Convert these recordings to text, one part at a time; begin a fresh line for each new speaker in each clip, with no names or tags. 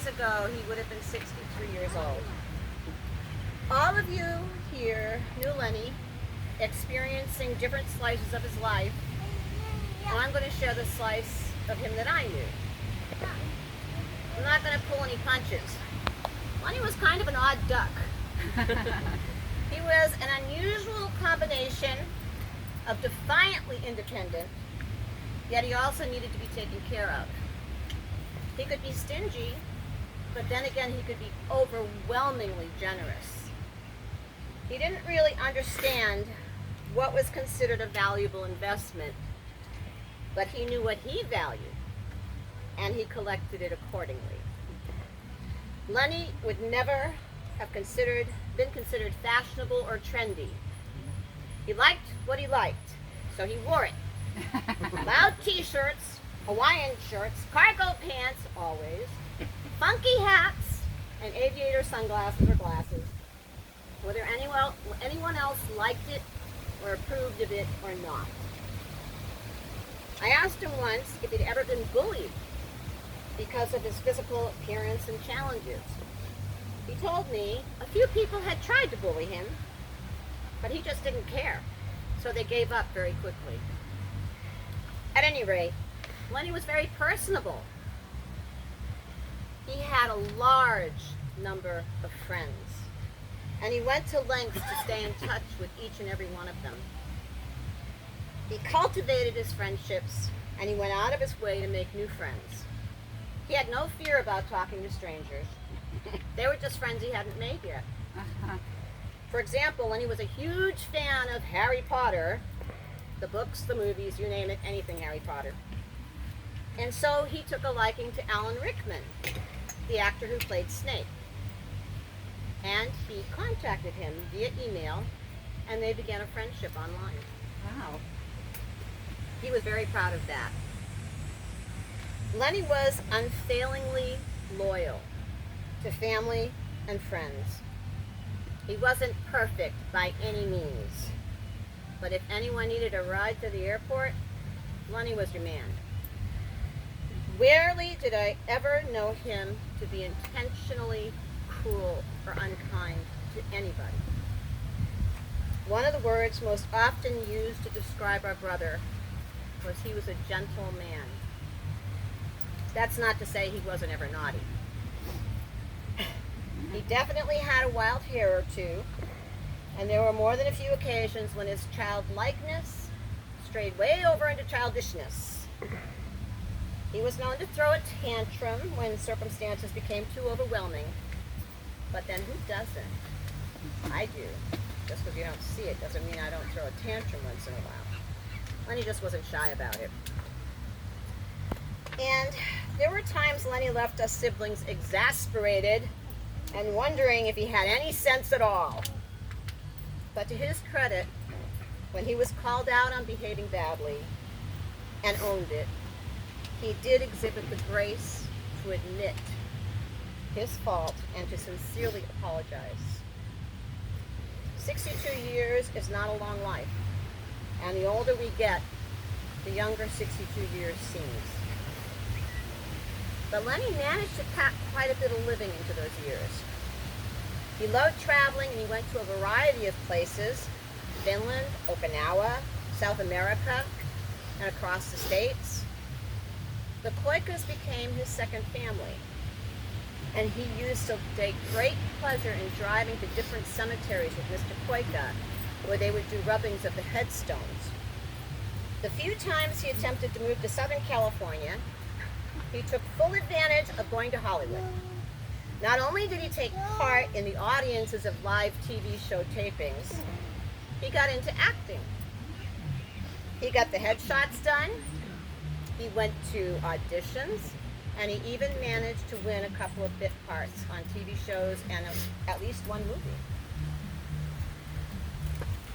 ago, he would have been 63 years old. All of you here knew Lennie, experiencing different slices of his life, and I'm going to share the slice of him that I knew. I'm not going to pull any punches. Lennie was kind of an odd duck. He was an unusual combination of defiantly independent, yet he also needed to be taken care of. He could be stingy, but then again he could be overwhelmingly generous. He didn't really understand what was considered a valuable investment, but he knew what he valued, and he collected it accordingly. Lennie would never have been considered fashionable or trendy. He liked what he liked, so he wore it. Loud t-shirts, Hawaiian shirts, cargo pants, always, funky hats, and aviator sunglasses or glasses, whether anyone else liked it or approved of it or not. I asked him once if he'd ever been bullied because of his physical appearance and challenges. He told me a few people had tried to bully him, but he just didn't care, so they gave up very quickly. At any rate, Lennie was very personable. He had a large number of friends, and he went to lengths to stay in touch with each and every one of them. He cultivated his friendships, and he went out of his way to make new friends. He had no fear about talking to strangers. They were just friends he hadn't made yet. For example, Lennie was a huge fan of Harry Potter, the books, the movies, you name it, anything Harry Potter. And so he took a liking to Alan Rickman, the actor who played Snape. And he contacted him via email, and they began a friendship online.
Wow.
He was very proud of that. Lennie was unfailingly loyal to family and friends. He wasn't perfect by any means, but if anyone needed a ride to the airport, Lennie was your man. Rarely did I ever know him to be intentionally cruel or unkind to anybody. One of the words most often used to describe our brother was he was a gentle man. That's not to say he wasn't ever naughty. He definitely had a wild hair or two, and there were more than a few occasions when his childlikeness strayed way over into childishness. He was known to throw a tantrum when circumstances became too overwhelming, but then who doesn't? I do. Just because you don't see it doesn't mean I don't throw a tantrum once in a while. Lennie just wasn't shy about it. And there were times Lennie left us siblings exasperated and wondering if he had any sense at all. But to his credit, when he was called out on behaving badly and owned it, he did exhibit the grace to admit his fault and to sincerely apologize. 62 years is not a long life, and the older we get, the younger 62 years seems. But Lennie managed to pack quite a bit of living into those years. He loved traveling, and he went to a variety of places: Finland, Okinawa, South America, and across the states. The Koikas became his second family, and he used to take great pleasure in driving to different cemeteries with Mr. Koika, where they would do rubbings of the headstones. The few times he attempted to move to Southern California, he took full advantage of going to Hollywood. Not only did he take part in the audiences of live TV show tapings, he got into acting. He got the headshots done, he went to auditions, and he even managed to win a couple of bit parts on TV shows and at least one movie.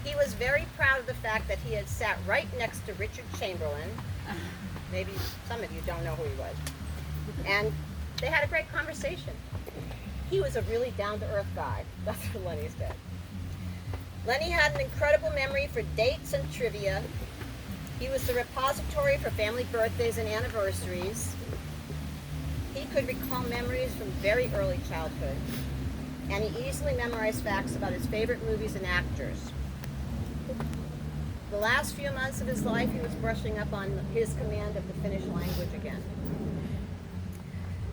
He was very proud of the fact that he had sat right next to Richard Chamberlain. Maybe some of you don't know who he was. And they had a great conversation. He was a really down-to-earth guy. That's what Lennie said. Lennie had an incredible memory for dates and trivia. He was the repository for family birthdays and anniversaries. He He could recall memories from very early childhood, and he easily memorized facts about his favorite movies and actors. The last few months of his life, he was brushing up on his command of the Finnish language again.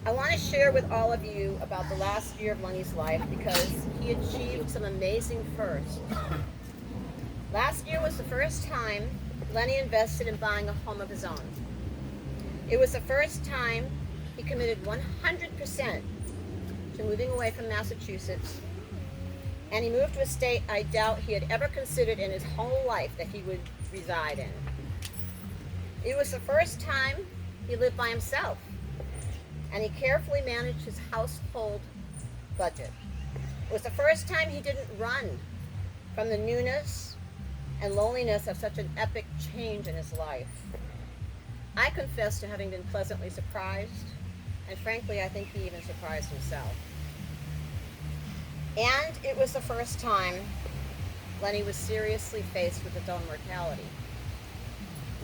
I want to share with all of you about the last year of Lennie's life because he achieved some amazing firsts. Last year was the first time Lennie invested in buying a home of his own. It was the first time he committed 100% to moving away from Massachusetts, and he moved to a state I doubt he had ever considered in his whole life that he would reside in. It was the first time he lived by himself, and he carefully managed his household budget. It was the first time he didn't run from the newness and loneliness of such an epic change in his life. I confess to having been pleasantly surprised, and frankly, I think he even surprised himself. And it was the first time Lennie was seriously faced with his own mortality.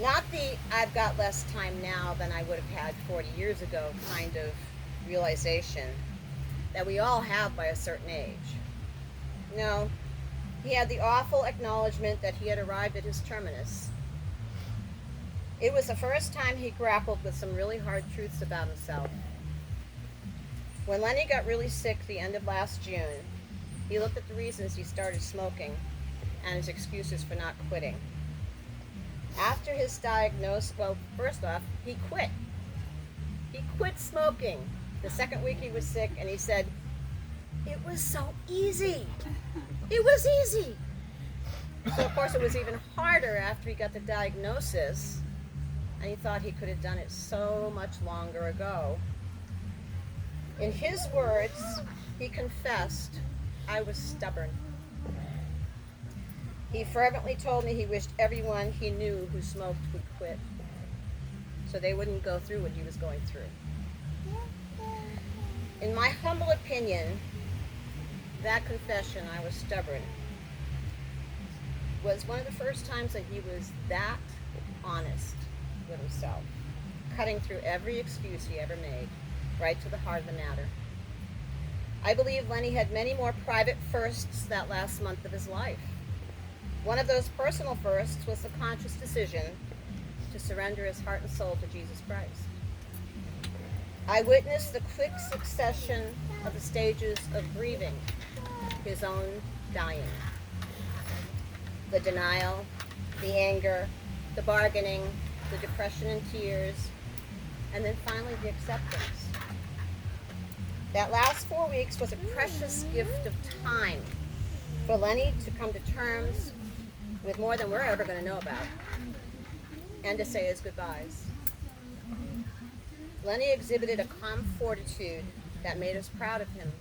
Not the I've got less time now than I would have had 40 years ago kind of realization that we all have by a certain age. No, he had the awful acknowledgement that he had arrived at his terminus. It was the first time he grappled with some really hard truths about himself. When Lennie got really sick the end of last June, he looked at the reasons he started smoking and his excuses for not quitting. After his diagnosis, well, first off, he quit. He quit smoking the second week he was sick, and he said, "It was so easy. It was easy." So, of course, it was even harder after he got the diagnosis, and he thought he could have done it so much longer ago. In his words, he confessed, "I was stubborn." He fervently told me he wished everyone he knew who smoked would quit, so they wouldn't go through what he was going through. In my humble opinion, that confession, "I was stubborn," was one of the first times that he was that honest with himself, cutting through every excuse he ever made, right to the heart of the matter. I believe Lennie had many more private firsts that last month of his life. One of those personal firsts was the conscious decision to surrender his heart and soul to Jesus Christ. I witnessed the quick succession of the stages of grieving his own dying. The denial, the anger, the bargaining, the depression and tears, and then finally the acceptance. That last 4 weeks was a precious gift of time for Lennie to come to terms with more than we're ever going to know about, and to say his goodbyes. Lennie exhibited a calm fortitude that made us proud of him.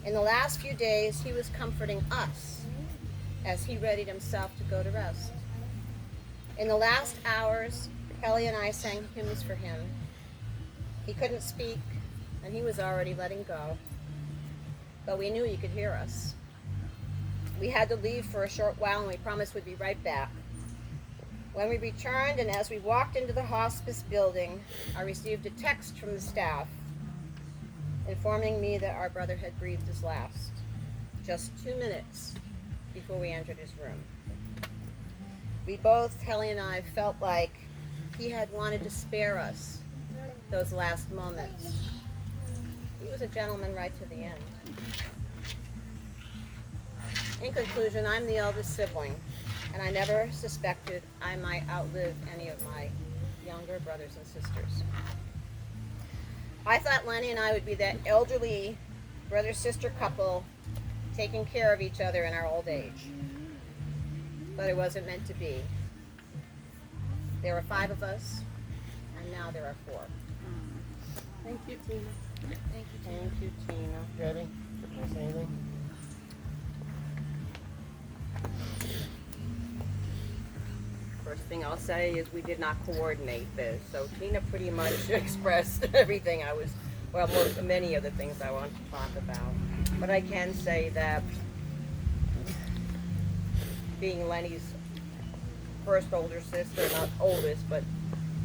In the last few days, he was comforting us as he readied himself to go to rest. In the last hours, Kelly and I sang hymns for him. He couldn't speak, and he was already letting go, but we knew he could hear us. We had to leave for a short while, and we promised we'd be right back. When we returned, and as we walked into the hospice building, I received a text from the staff informing me that our brother had breathed his last, just 2 minutes before we entered his room. We both, Kelly and I, felt like he had wanted to spare us those last moments. He was a gentleman right to the end. In conclusion, I'm the eldest sibling, and I never suspected I might outlive any of my younger brothers and sisters. I thought Lennie and I would be that elderly brother-sister couple taking care of each other in our old age. But it wasn't meant to be. There were 5 of us, and now there are 4.
Thank you, Tina.
Thank you, Tina.
Ready? Can I say anything?
First thing I'll say is we did not coordinate this, so Tina pretty much expressed everything many of the things I want to talk about. But I can say that being Lennie's first older sister, not oldest, but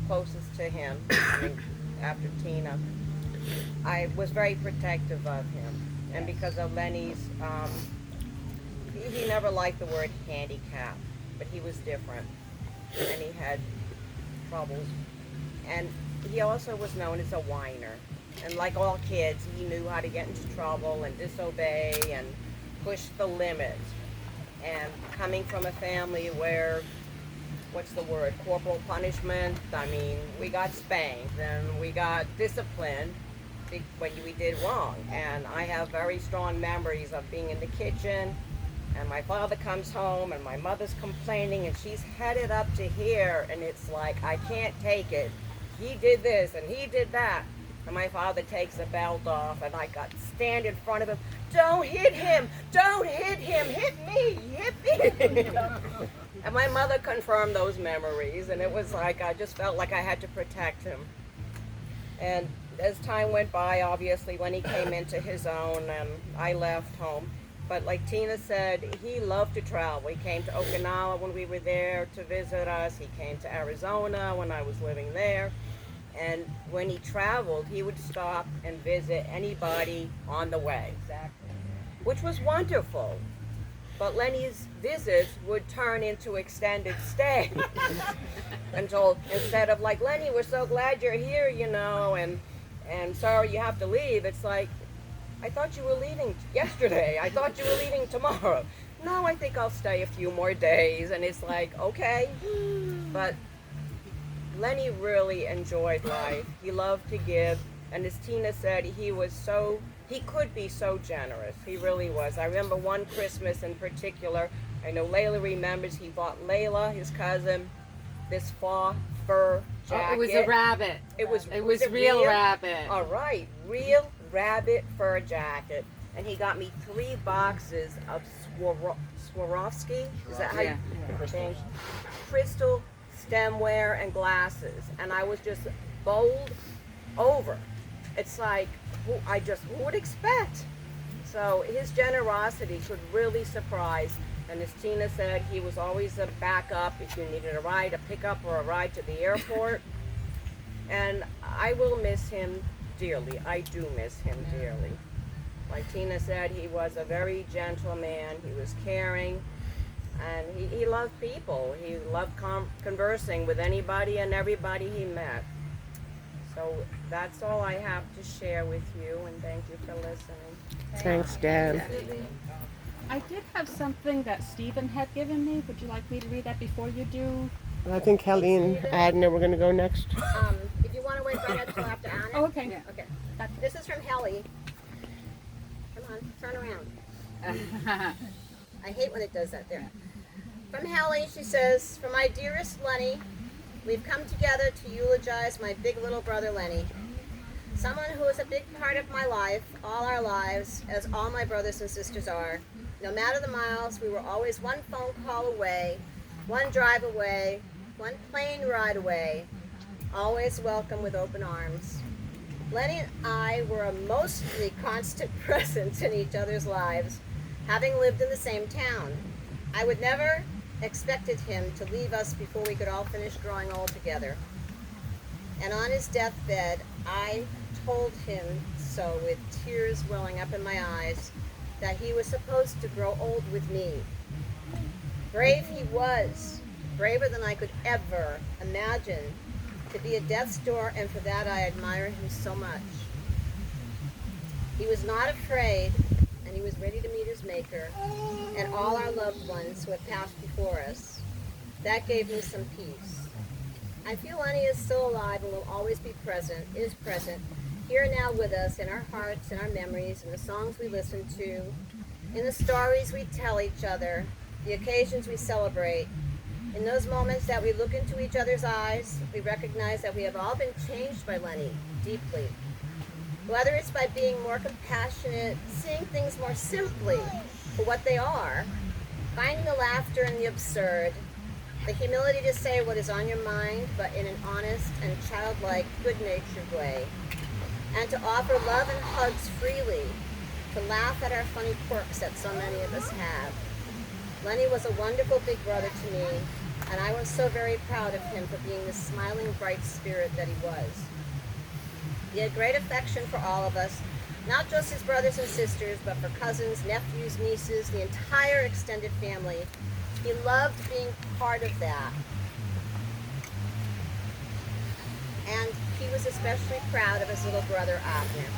closest to him, I mean, after Tina, I was very protective of him. And because of Lenny's, he never liked the word handicap, but he was different. And he had troubles. And he also was known as a whiner. And like all kids, he knew how to get into trouble and disobey and push the limits. And coming from a family where, what's the word, corporal punishment, I mean, we got spanked and we got disciplined when we did wrong. And I have very strong memories of being in the kitchen and my father comes home and my mother's complaining and she's headed up to here and it's like, I can't take it. He did this and he did that. And my father takes the belt off and I got stand in front of him. Don't hit him! Don't hit him! Hit me! Hit me! And my mother confirmed those memories and it was like I just felt like I had to protect him. And as time went by, obviously, when he came into his own and I left home, but like Tina said, he loved to travel. He came to Okinawa when we were there to visit us. He came to Arizona when I was living there. And when he traveled, he would stop and visit anybody on the way. Exactly. Which was wonderful. But Lenny's visits would turn into extended stay. Until instead of like, Lenny, we're so glad you're here, you know, and sorry you have to leave, it's like, I thought you were leaving yesterday. I thought you were leaving tomorrow. No, I think I'll stay a few more days. And it's like, okay. But Lenny really enjoyed life. He loved to give. And as Tina said, he could be so generous. He really was. I remember one Christmas in particular, I know Layla remembers, he bought Layla, his cousin, this fur jacket.
Oh, it was a rabbit.
It was
real rabbit.
All right, real rabbit fur jacket. And he got me 3 boxes of Swarovski. Is that how you change? Crystal stemware and glasses. And I was just bowled over. It's like, who would expect? So his generosity could really surprise. And as Tina said, he was always a backup if you needed a ride, a pickup or a ride to the airport. And I will miss him dearly. I do miss him dearly. Like Tina said, he was a very gentle man. He was caring. And he loved people. He loved conversing with anybody and everybody he met. So that's all I have to share with you, and thank you for listening.
Thanks, Dad.
I did have something that Stephen had given me. Would you like me to read that before you do?
I think Kelly and Adna were going to go next.
If you want to wait right until after Anna.
Oh, okay.
Yeah. Okay. This is from Helly. Come on, turn around. I hate when it does that there. From Helly, she says, "For my dearest Lennie, we've come together to eulogize my big little brother Lennie. Someone who is a big part of my life, all our lives, as all my brothers and sisters are. No matter the miles, we were always one phone call away, one drive away, one plane ride away, always welcome with open arms. Lennie and I were a mostly constant presence in each other's lives, having lived in the same town. I would never expected him to leave us before we could all finish growing old together. And on his deathbed, I told him so with tears welling up in my eyes that he was supposed to grow old with me. Brave he was, braver than I could ever imagine, to be at death's door, and for that I admire him so much. He was not afraid, and he was ready to meet his Maker and all our loved ones who had passed before us. That gave me some peace. I feel Lennie is still alive and will always be present, is present, here now with us in our hearts, in our memories, in the songs we listen to, in the stories we tell each other, the occasions we celebrate. In those moments that we look into each other's eyes, we recognize that we have all been changed by Lennie, deeply. Whether it's by being more compassionate, seeing things more simply for what they are, finding the laughter in the absurd, the humility to say what is on your mind, but in an honest and childlike, good-natured way, and to offer love and hugs freely, to laugh at our funny quirks that so many of us have. Lennie was a wonderful big brother to me, and I was so very proud of him for being the smiling, bright spirit that he was. He had great affection for all of us, not just his brothers and sisters, but for cousins, nephews, nieces, the entire extended family. He loved being part of that. And he was especially proud of his little brother Abner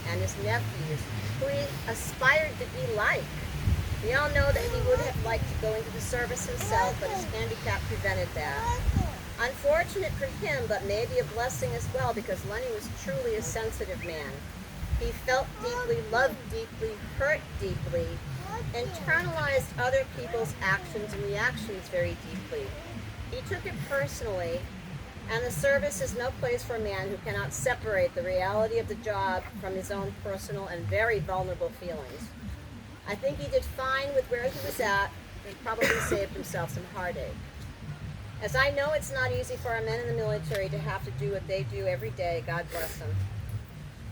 and his nephews, who he aspired to be like. We all know that he would have liked to go into the service himself, but his handicap prevented that. Unfortunate for him, but maybe a blessing as well, because Lennie was truly a sensitive man. He felt deeply, loved deeply, hurt deeply, internalized other people's actions and reactions very deeply. He took it personally, and the service is no place for a man who cannot separate the reality of the job from his own personal and very vulnerable feelings. I think he did fine with where he was at. He probably saved himself some heartache. As I know it's not easy for our men in the military to have to do what they do every day, God bless them.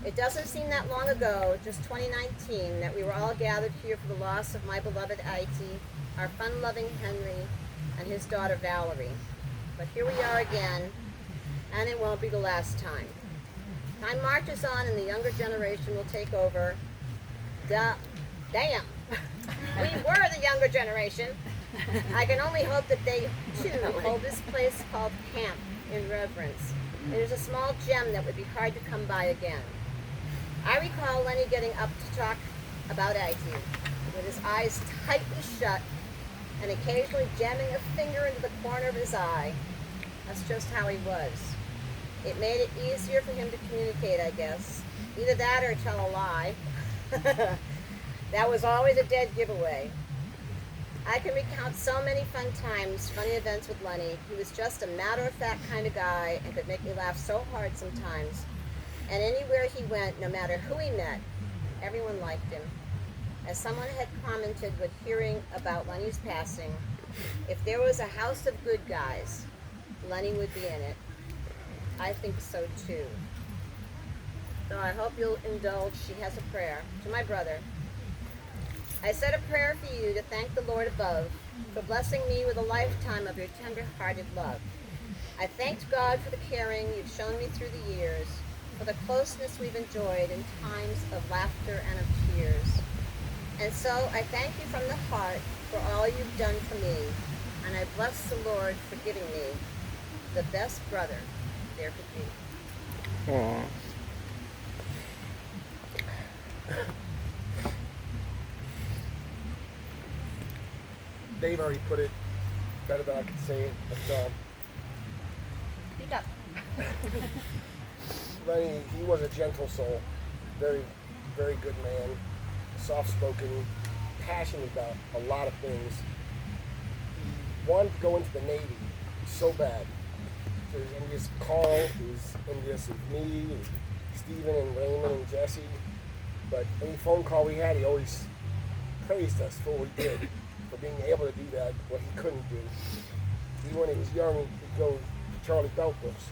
It doesn't seem that long ago, just 2019, that we were all gathered here for the loss of my beloved Aiti, our fun-loving Henry, and his daughter Valerie. But here we are again, and it won't be the last time. Time marches on and the younger generation will take over. Damn. We were the younger generation. I can only hope that they, too, hold this place called camp in reverence. It is a small gem that would be hard to come by again. I recall Lennie getting up to talk about Aiti, with his eyes tightly shut and occasionally jamming a finger into the corner of his eye. That's just how he was. It made it easier for him to communicate, I guess. Either that or tell a lie. That was always a dead giveaway. I can recount so many fun times, funny events with Lennie. He was just a matter-of-fact kind of guy and could make me laugh so hard sometimes. And anywhere he went, no matter who he met, everyone liked him. As someone had commented with hearing about Lennie's passing, if there was a house of good guys, Lennie would be in it. I think so too. So I hope you'll indulge. She has a prayer. To my brother. I said a prayer for you to thank the Lord above for blessing me with a lifetime of your tender-hearted love. I thanked God for the caring you've shown me through the years, for the closeness we've enjoyed in times of laughter and of tears. And so I thank you from the heart for all you've done for me, and I bless the Lord for giving me the best brother there could be.
Aw.
Dave already put it better than I could say it, but
Speak up.
Lennie, he was a gentle soul, very, very good man, soft-spoken, passionate about a lot of things. He wanted to go into the Navy so bad. So he was envious of Carl, he was envious of me, and Stephen, and Raymond, and Jesse. But any phone call we had, he always praised us for what we did, for being able to do that, what he couldn't do. He, when he was young, he'd go to Charlie Beltler's,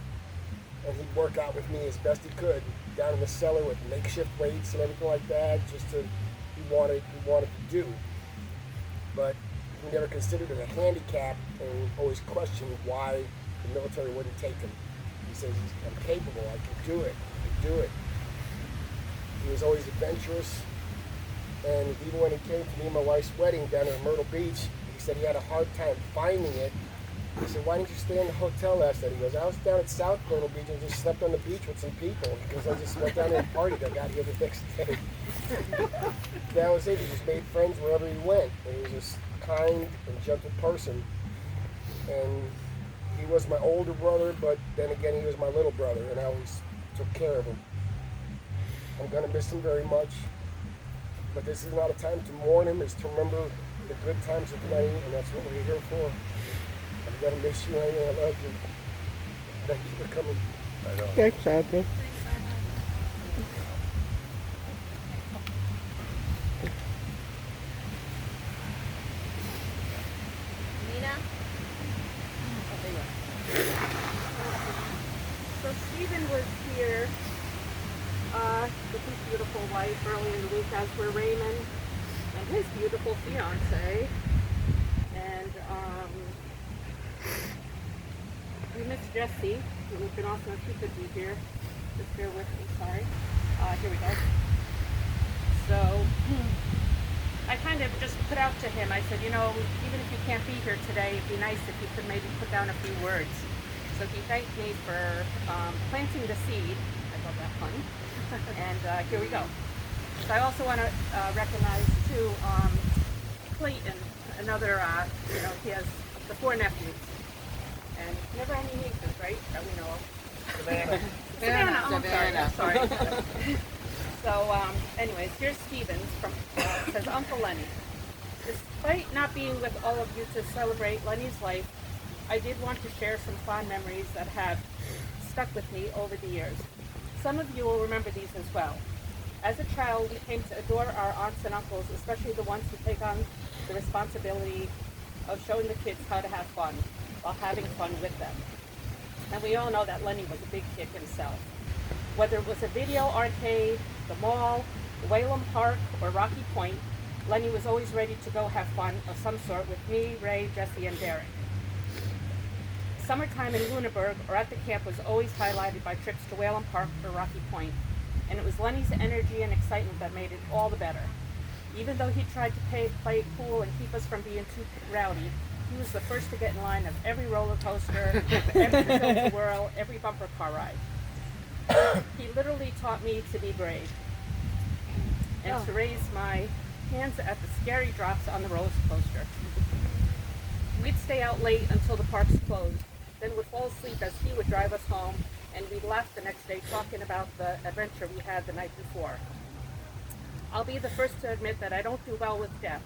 and he'd work out with me as best he could, down in the cellar with makeshift weights and everything like that, just to, he wanted to do. But he never considered it a handicap and always questioned why the military wouldn't take him. He says, I'm capable, I can do it, I can do it. He was always adventurous, and even when he came to me and my wife's wedding down in Myrtle Beach, he said he had a hard time finding it. He said, why didn't you stay in the hotel last night? He goes, I was down at South Myrtle Beach and just slept on the beach with some people. Because I just went down there and partied. I got here the next day. That was it. He just made friends wherever he went. And he was this kind and gentle person. And he was my older brother, but then again, he was my little brother, and I always took care of him. I'm going to miss him very much. But this is not a time to mourn him. It's to remember the good times with Lennie, and that's what we're here for. I'm going to miss you, Lennie. I love you. Thank you for coming. I know.
Thanks, Anthony.
Nina?
So Stephen was here with his beautiful wife earlier in the week, as were Raymond and his beautiful fiance. And we miss Jesse, who can also she could be here. Just bear with me, sorry. Here we go. So I kind of just put out to him, I said, you know, even if you can't be here today, it'd be nice if you could maybe put down a few words. So he thanked me for planting the seed. I love that pun. And here we go. So I also want to recognize too Clayton, another, you know, he has the 4 nephews. And never any nieces, right, that we know of.
Savannah.
Savannah. Oh, I'm sorry. So, anyways, here's Stevens from, says, Uncle Lennie. Despite not being with all of you to celebrate Lennie's life, I did want to share some fond memories that have stuck with me over the years. Some of you will remember these as well. As a child, we came to adore our aunts and uncles, especially the ones who take on the responsibility of showing the kids how to have fun while having fun with them. And we all know that Lennie was a big kid himself. Whether it was a video arcade, the mall, Whalum Park, or Rocky Point, Lennie was always ready to go have fun of some sort with me, Ray, Jesse, and Derek. Summertime in Lunenburg or at the camp was always highlighted by trips to Whalum Park or Rocky Point, and it was Lennie's energy and excitement that made it all the better. Even though he tried to play it cool and keep us from being too rowdy, he was the first to get in line of every roller coaster, every tilt-a-whirl, every bumper car ride. He literally taught me to be brave and to raise my hands at the scary drops on the roller coaster. We'd stay out late until the parks closed, then would fall asleep as he would drive us home, and we'd laugh the next day talking about the adventure we had the night before. I'll be the first to admit that I don't do well with death.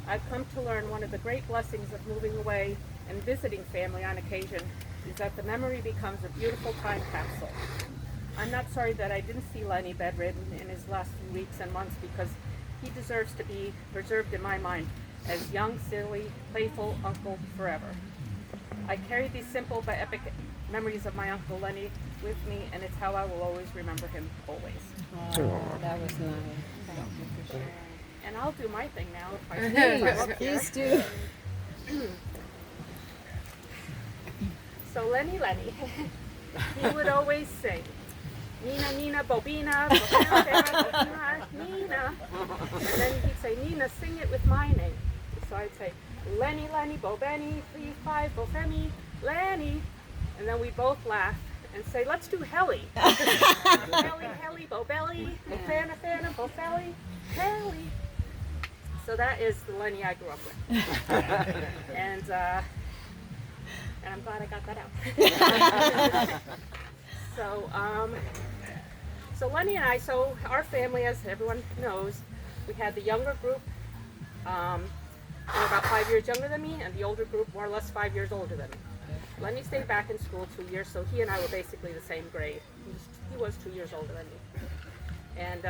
I've come to learn one of the great blessings of moving away and visiting family on occasion is that the memory becomes a beautiful time capsule. I'm not sorry that I didn't see Lennie bedridden in his last few weeks and months because he deserves to be preserved in my mind as young, silly, playful uncle forever. I carry these simple but epic memories of my Uncle Lennie with me, and it's how I will always remember him always.
Oh, that was nice. Thank you for sharing.
And I'll do my thing now if I stay up here.
Please do.
So Lennie, he would always sing, Nina, Nina, Bobina, Bobina, Bobina, Nina. And then he'd say, Nina, sing it with my name. So I'd say, Lennie, Lennie, Bobeni, 3, 5, Bofemi, Lennie. And then we both laugh and say, let's do Helly. Helly, Helly, Bobelly, Bofana, Fana, Bofelly, Helly. So that is the Lennie I grew up with. And I'm glad I got that out. So Lennie and I, so our family, as everyone knows, we had the younger group, they were about 5 years younger than me, and the older group more or less 5 years older than me. Lennie stayed back in school 2 years, so he and I were basically the same grade. He was 2 years older than me. And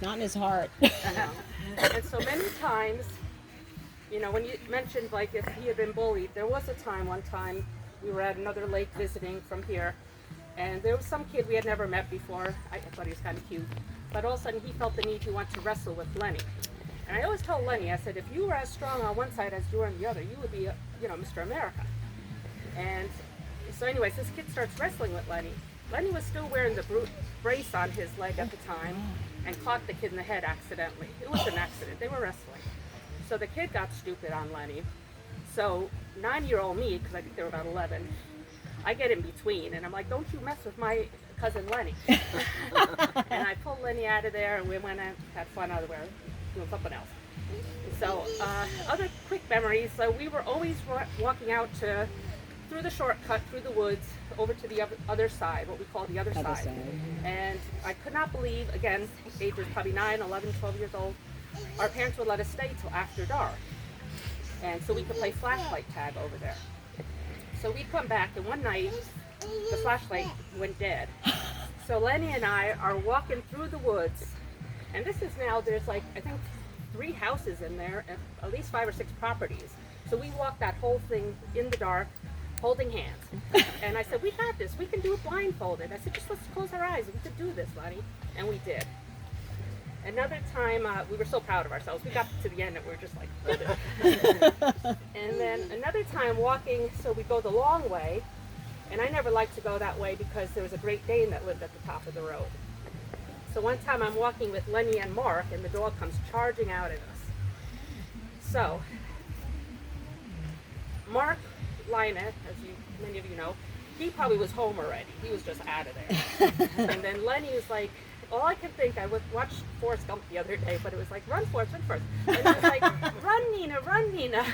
Not in his heart.
and so many times, you know, when you mentioned like if he had been bullied, there was a time, one time, we were at another lake visiting from here, and there was some kid we had never met before. I thought he was kind of cute. But all of a sudden he felt the need to want to wrestle with Lennie. And I always told Lennie, I said, if you were as strong on one side as you were on the other, you would be, you know, Mr. America. And so anyways, this kid starts wrestling with Lennie. Lennie was still wearing the brace on his leg at the time and caught the kid in the head accidentally. It was an accident. They were wrestling. So the kid got stupid on Lennie. So 9-year-old me, because I think they were about 11, I get in between and I'm like, don't you mess with my cousin Lennie. And I pulled Lennie out of there and we went and had fun out of there doing something else. So other quick memories, so we were always walking out through the shortcut, through the woods, over to the other side, what we call the other side. And I could not believe, again, age was probably 9, 11, 12 years old, our parents would let us stay till after dark. And so we could play flashlight tag over there. So we'd come back, and one night, the flashlight went dead. So Lennie and I are walking through the woods, and this is now, there's like, I think 3 houses in there, and at least 5 or 6 properties. So we walked that whole thing in the dark, holding hands. And I said, we got this, we can do it blindfolded. I said, just let's close our eyes, we could do this, Lennie. And we did. Another time, we were so proud of ourselves. We got to the end and we were just like, did it. And then another time walking, so we go the long way, And I never liked to go that way because there was a Great Dane that lived at the top of the road. So one time I'm walking with Lennie and Mark, and the dog comes charging out at us. So Mark Line, as many of you know, he probably was home already. He was just out of there. And then Lennie was like, all I could think, I watched Forrest Gump the other day, but it was like, run Forrest, run Forrest. And he was like, run Nina.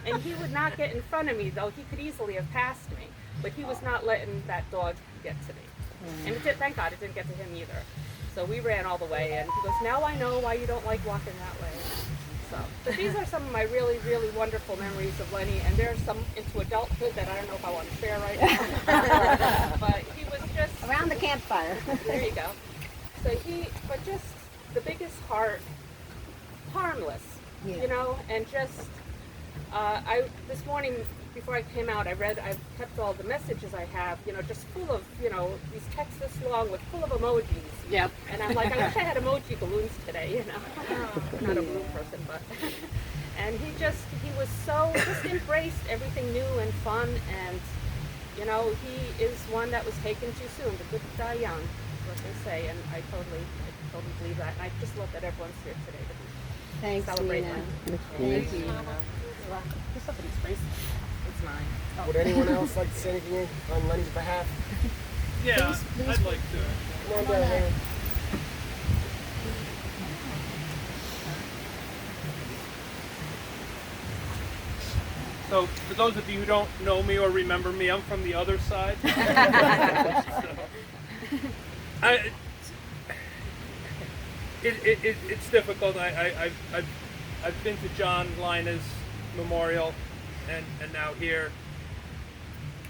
And he would not get in front of me, though he could easily have passed me. But he was not letting that dog get to me. And it did, thank God it didn't get to him either. So we ran all the way, and he goes, now I know why you don't like walking that way. So, but these are some of my really, really wonderful memories of Lennie, and there's some into adulthood that I don't know if I want to share right now. But he was just...
Around the campfire.
There you go. So but just the biggest heart, harmless, you know, and just, this morning before I came out, I've kept all the messages I have, you know, just full of, you know, these texts this long with full of emojis.
Yep.
And I'm like, I wish I had emoji balloons today, you know. I'm not a balloon person, but. And he was so, just embraced everything new and fun, and, you know, he is one that was taken too soon. The good die young, is what they say, and I totally believe that. And I just love that everyone's here today to
Thanks,
celebrate
Nina.
Lennie.
Thank you.
Just somebody's bracelet. It's mine.
Would anyone else like to say anything on Lennie's behalf?
Yeah,
Please,
I'd like to.
Come on down, Lennie.
So, for those of you who don't know me or remember me, I'm from the other side. So, it's difficult. I've been to John Lina's memorial and now here.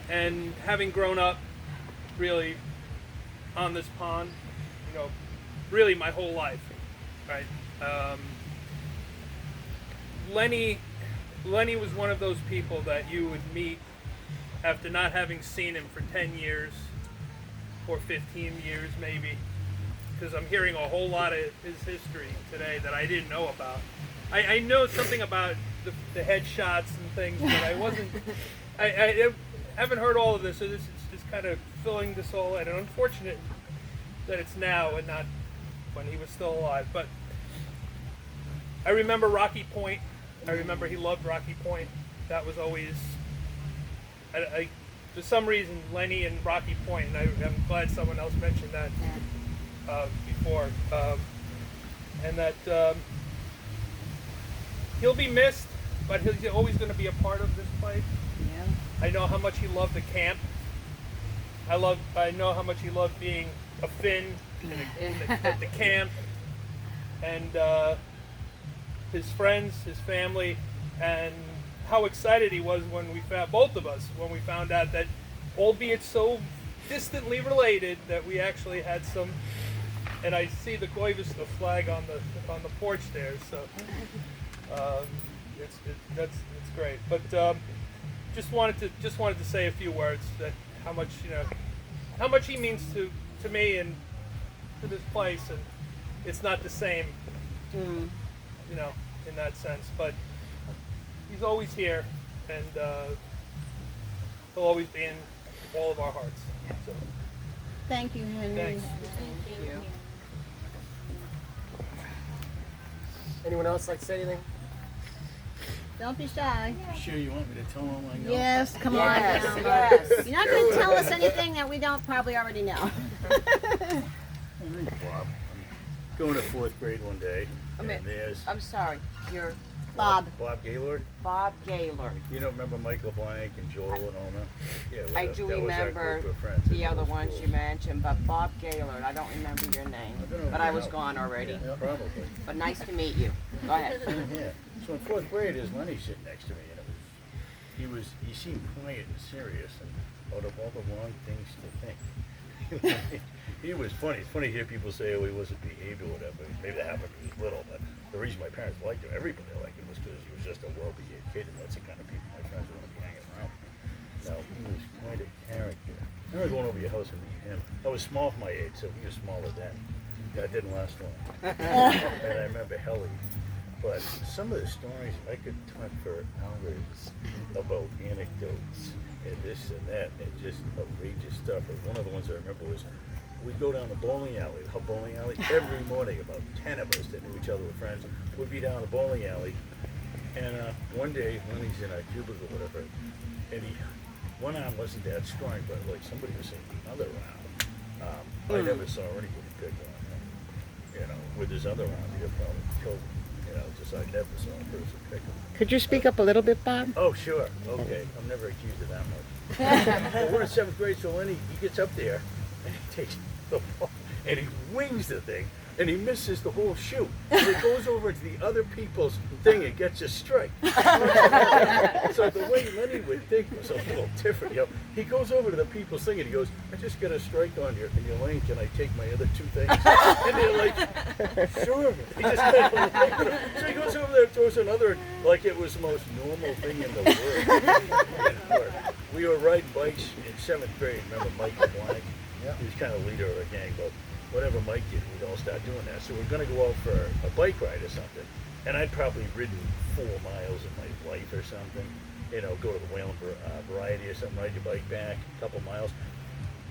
And having grown up really on this pond, you know, really my whole life, right? Lennie was one of those people that you would meet after not having seen him for 10 years or 15 years maybe, because I'm hearing a whole lot of his history today that I didn't know about. I know something about the headshots and things, but I wasn't, I haven't heard all of this, so this is just kind of filling this all in. And unfortunate that it's now and not when he was still alive. But I remember Rocky Point. I remember he loved Rocky Point. That was always, for some reason, Lennie and Rocky Point, and I'm glad someone else mentioned that before. And that he'll be missed, but he's always going to be a part of this place.
Yeah.
I know how much he loved the camp. I know how much he loved being a Finn at the camp, and his friends, his family, and how excited he was when we found, both of us, when we found out that, albeit so distantly related, that we actually had some. And I see the Goivista flag on the porch there, so it's great. But just wanted to say a few words that how much he means to me and to this place, and it's not the same, you know, in that sense. But he's always here, and he'll always be in all of our hearts. So,
Thank you, Henry.
thanks.
Thank you.
Anyone else like to say anything?
Don't be shy.
Sure you want me to tell them I know?
Yes, come
Yes,
on.
yes.
You're not going to tell us anything that we don't probably already know.
My name's Bob. I'm going to 4th grade one day,
I mean,
and there's
I'm sorry, you're
Bob.
Bob Gaylord.
Bob Gaylord.
You don't remember Michael Blank and Joel and all that? Yeah, well,
I
that
do
was our
remember
group of friends in
the other
middle
ones
school.
you mentioned, but Bob Gaylord, I don't remember your name.
I don't know
But
if
I
you
was
know.
gone already.
Yeah, probably.
But nice to meet you. Go ahead.
Yeah. So in 4th grade, there's Lennie sitting next to me, and he seemed quiet and serious, and out of all the wrong things to think. He was funny. It's funny to hear people say, oh, he wasn't behaved or whatever. Maybe that happened when he was little, but the reason my parents liked him, everybody liked him, was because he was just a well-behaved kid, and that's the kind of people my friends want to be hanging around. No, he was quite a character. I remember going over to your house and meeting him. I was small for my age, so he was smaller then. That didn't last long. And I remember Helly. But some of the stories, I could talk for hours about anecdotes and this and that, and just outrageous stuff. And one of the ones I remember was we'd go down the bowling alley, the bowling alley, every morning. About 10 of us that knew each other were friends would be down the bowling alley. And one day, Lennie's in a cubicle or whatever, and one arm wasn't that strong, but like somebody was saying the other arm. I never saw anybody pick on him. You know, with his other arm, he'd probably killed him. You know, just I never saw a person pick him.
Could you speak up a little bit, Bob?
Oh, sure. Okay. I'm never accused of that much. Well, we're in 7th grade, so Lennie, he gets up there and he takes the ball and he wings the thing and he misses the whole shoot. And it goes over to the other people's thing and gets a strike. So the way Lennie would think was a little different. You know, he goes over to the people's thing and he goes, I just got a strike on your lane. Can I take my other 2 things? And they're like, sure. He just so he goes over there and throws another, like it was the most normal thing in the world. We were riding bikes in 7th grade. Remember Mike LeBlanc?
Yeah.
He was kind of leader of the gang, but whatever Mike did, we'd all start doing that. So we're going to go out for a bike ride or something. And I'd probably ridden 4 miles in my life or something. You know, go to the Whalen Variety or something, ride your bike back a couple miles.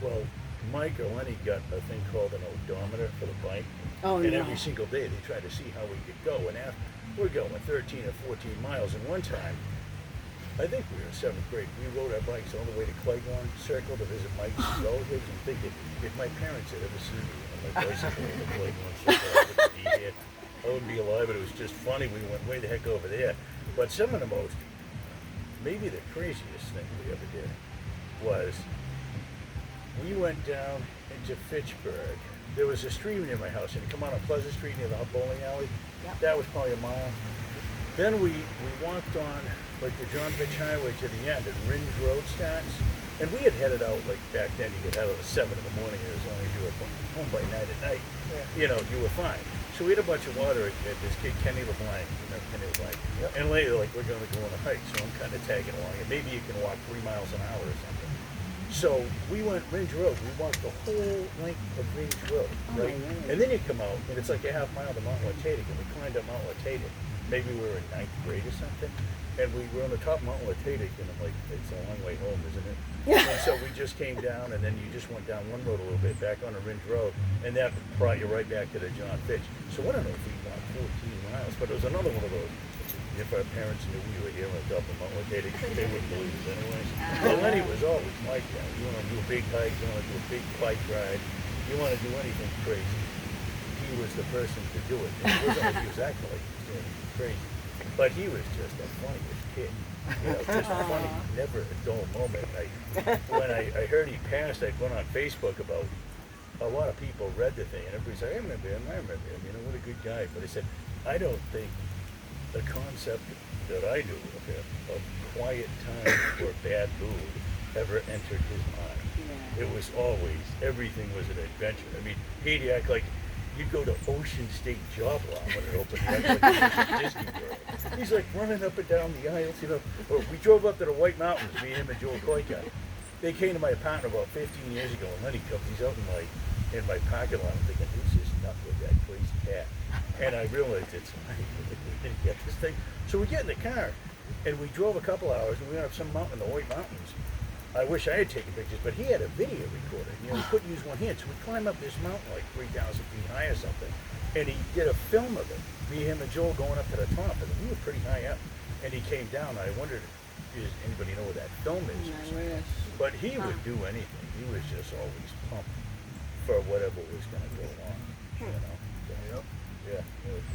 Well, Mike or Lennie got a thing called an odometer for the bike.
Oh,
and
no.
every single day they tried to see how we could go. And after we're going 13 or 14 miles. And one time, I think we were in 7th grade, we rode our bikes all the way to Cleghorn Circle to visit Mike's relatives and thinking, if my parents had ever seen me on my bicycle in the Cleghorn Circle, I wouldn't be here. I wouldn't be alive, but it was just funny. We went way the heck over there. But some of the most, maybe the craziest thing we ever did was we went down into Fitchburg. There was a stream near my house, and you come out on Pleasant Street near the bowling alley.
Yep.
That was probably a mile. Then we walked on like the John Fitch Highway to the end, and Ringe Road starts. And we had headed out like back then. You could head out at 7 in the morning, and as long as you were home by 9 at night, you know, you were fine. So we had a bunch of water at this kid Kenny LeBlanc. You remember Kenny LeBlanc?
Yep.
And later, like we're going to go on a hike, so I'm kind of tagging along. And maybe you can walk 3 miles an hour or something. So we went Ringe Road. We walked the whole length of Ringe Road, right? And then you come out, and it's like a half mile to Mount Latatic, and we climbed up Mount Latatic. Maybe we were in 9th grade or something, and we were on the top of Mount Latatic, and I'm like, it's a long way home, isn't it? And so we just came down, and then you just went down one road a little bit, back on the Ringe Road, and that brought you right back to the John Fitch. So I don't know if we walked 14 miles, but it was another one of those. If our parents knew we were here on top of Mount Latatic, they wouldn't believe us anyways. But Lennie was always like that. You want to do a big hike, you want to do a big bike ride, you want to do anything crazy. He was the person to do it. And it wasn't like he was acting like he was doing anything crazy. But he was just the funniest kid. You know, just funny, never a dull moment. When I heard he passed, I went on Facebook about a lot of people read the thing, and everybody's like, I remember him, you know, what a good guy. But I said, I don't think the concept that I knew of him, of quiet time or bad mood, ever entered his mind. It was always, everything was an adventure. I mean, he'd act like you'd go to Ocean State Job Lot when it opened, like a Disney World. He's like running up and down the aisles, you know. Or we drove up to the White Mountains, me, him, and Joel Koika. They came to my apartment about 15 years ago, and Lennie comes, he's out in my parking lot. I'm thinking, who's this nut with that crazy cat? And I realized it's like, we didn't get this thing. So we get in the car, and we drove a couple hours, and we went up some mountain in the White Mountains. I wish I had taken pictures, but he had a video recorder. You know, he couldn't use one hand, so we climbed up this mountain like 3,000 feet high or something, and he did a film of it. Me, him, and Joel going up to the top, and we were pretty high up. And he came down. I wondered, does anybody know what that film is? But he would do anything. He was just always pumped for whatever was going to go on. You know. So, yeah.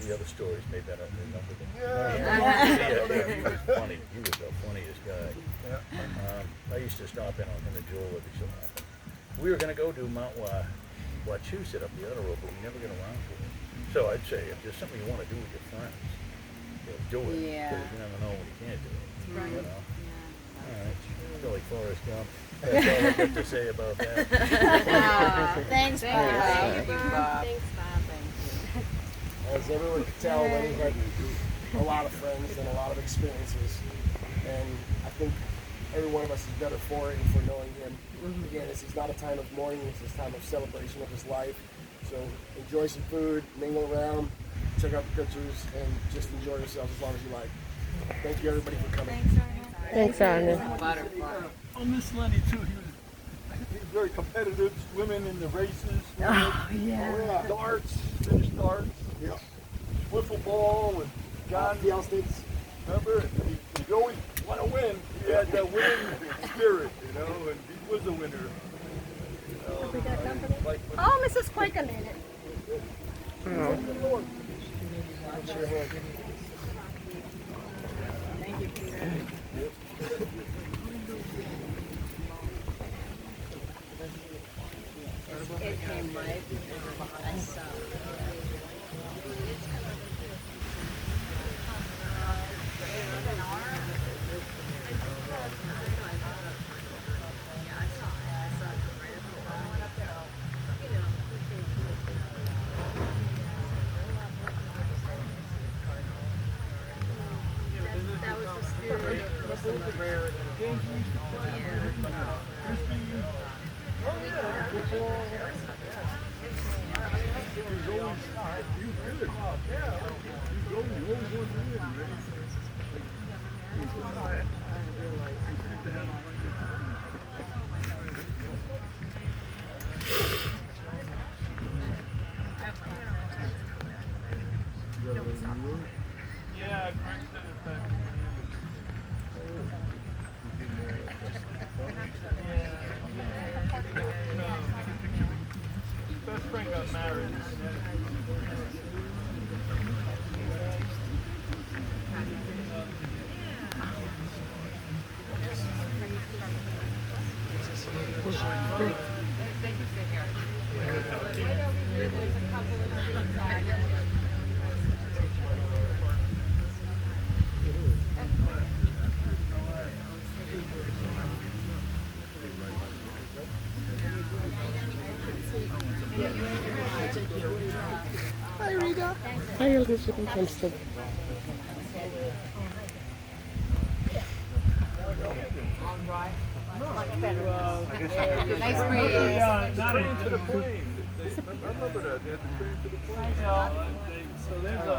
The other stories maybe I don't remember them. He was funny. He was the funniest guy. I used to stop in on him and Joel every so often. We were going to go do Mount Wachusett up the other road, but we never got around to it. So I'd say if there's something you want to do with your friends, do it. Because you never know when you can't do it.
Right.
You know? All right. I feel like Forrest Gump. That's all I got to say about that.
Thanks, Bob.
Thank you, Bob.
Thanks, Bob. Thank you.
As everyone could tell, Lennie had a lot of friends and a lot of experiences. And I think every one of us is better for it and for knowing him. Again, this is not a time of mourning, this is a time of celebration of his life. So enjoy some food, mingle around, check out the pictures, and just enjoy yourselves as long as you like. Thank you everybody for coming.
Thanks, Arnie.
I miss Lenny too. He was very competitive, swimming in the races.
Oh, yeah.
Darts, finished darts.
Yeah.
Wiffle ball and
John
John.
Fieldsticks.
Remember, he always want to win. He had that winning spirit, and he was a winner.
Oh, Mrs. Quaker made it.
Oh.
Raise your hand.
It came right before us. That was the spirit.
Yeah, Greg said it back. His best friend got married.
Hi, Elizabeth Hempstead.
Nice breeze.
Not into the plane. I remember that. They had the train to the plane. So there's a.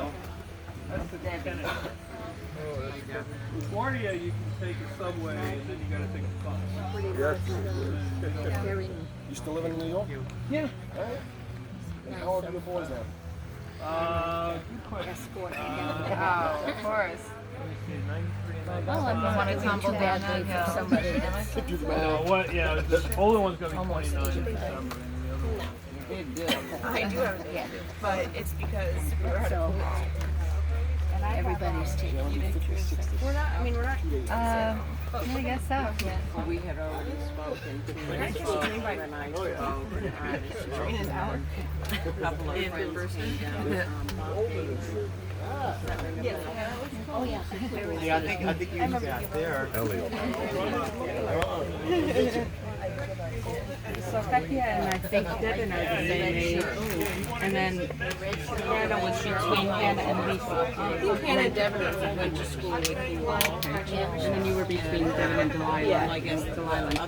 That's the Kennedy. Oh, that's good. LaGuardia, you can take a subway and then you gotta take a bus.
You still living in New York?
Yeah.
How old are your boys now?
Good question.
Oh, of course.
Oh,
I don't want to tumble down that hill.
Somebody else.
what? Yeah, the older one's gonna be 29 in December. And the other one.
I do have a but it's because we're at a pool. And
Everybody's taking
we're not, I mean, we're not. I guess so. Yeah.
We had already spoken to him, and I spoke, and I a couple of friends came down from
Oh, yeah.
Yeah, I think you was out there.
So Becky and I think Devin are the same age. And then Hannah was between Hannah and Lisa.
I think Hannah and Devin went to school with you all.
And then you were between Devin and Delilah.
Yeah, I guess
Delilah and